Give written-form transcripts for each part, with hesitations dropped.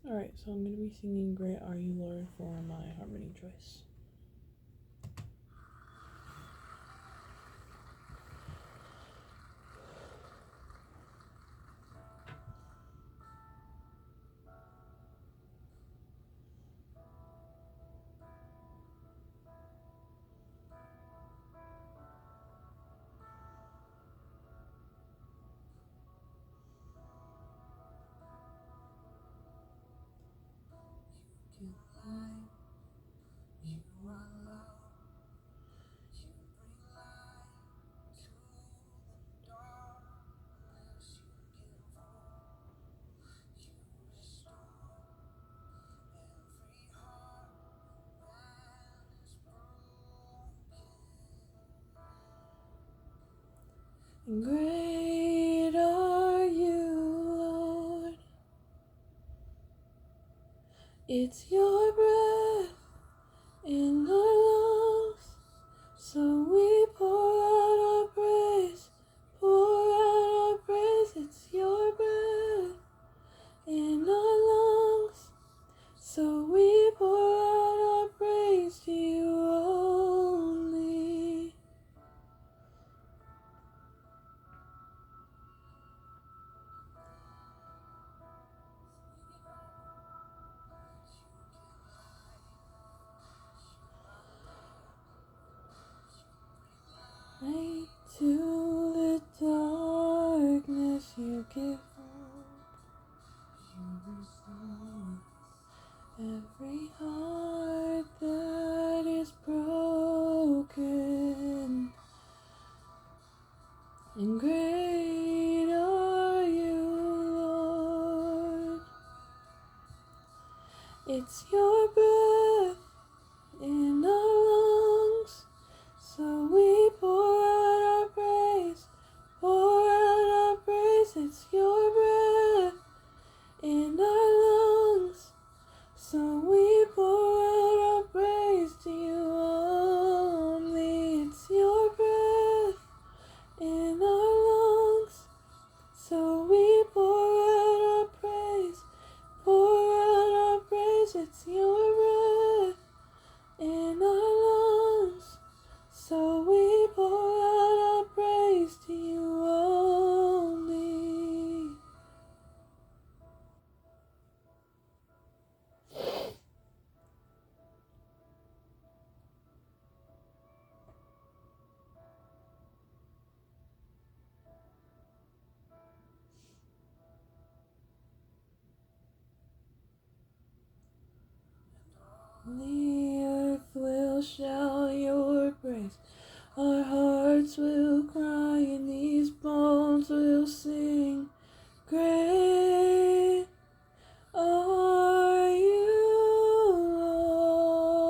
Alright, so I'm going to be singing Great Are You, Lord for my harmony choice. You light, you are love, you bring light to the darkness, you give hope, you restore every heart that is broken. And great are you, Lord. It's your breath in our lungs, so we pour out our praise, pour out our praise. It's your breath in our lungs, so we pour out our praise to you only. Light to the darkness, you give hope, you restore every heart that is broken. And great are you, Lord. It's your breath in our lungs, so we pour out our praise, pour out our praise. It's your breath in our lungs, so we pour out our praise to you only. It's your breath in our lungs, so we pour out our praise, pour out our praise. It's your breath in our lungs, so we pour out our praise to you only. The earth will shout your praise, our hearts will cry, and these bones will sing. Great are you, Lord.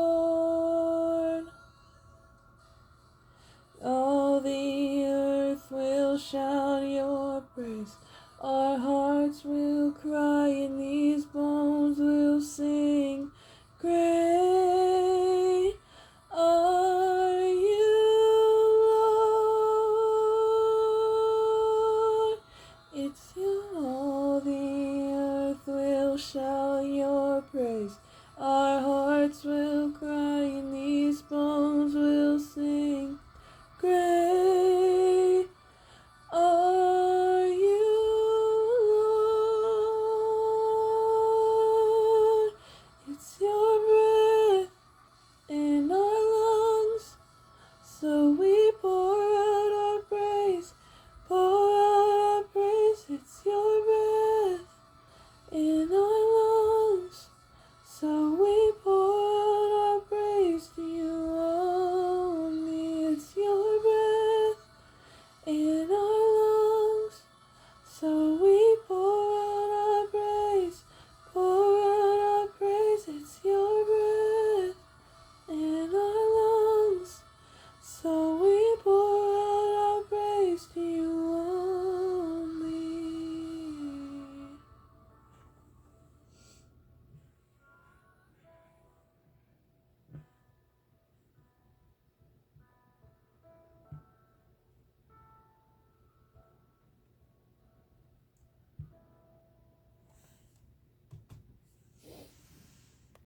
All the earth will shout your praise, our hearts will cry, and these bones will sing. Great are you, Lord. It's you. All the earth will shout your praise, our hearts will cry, and these bones will sing. Great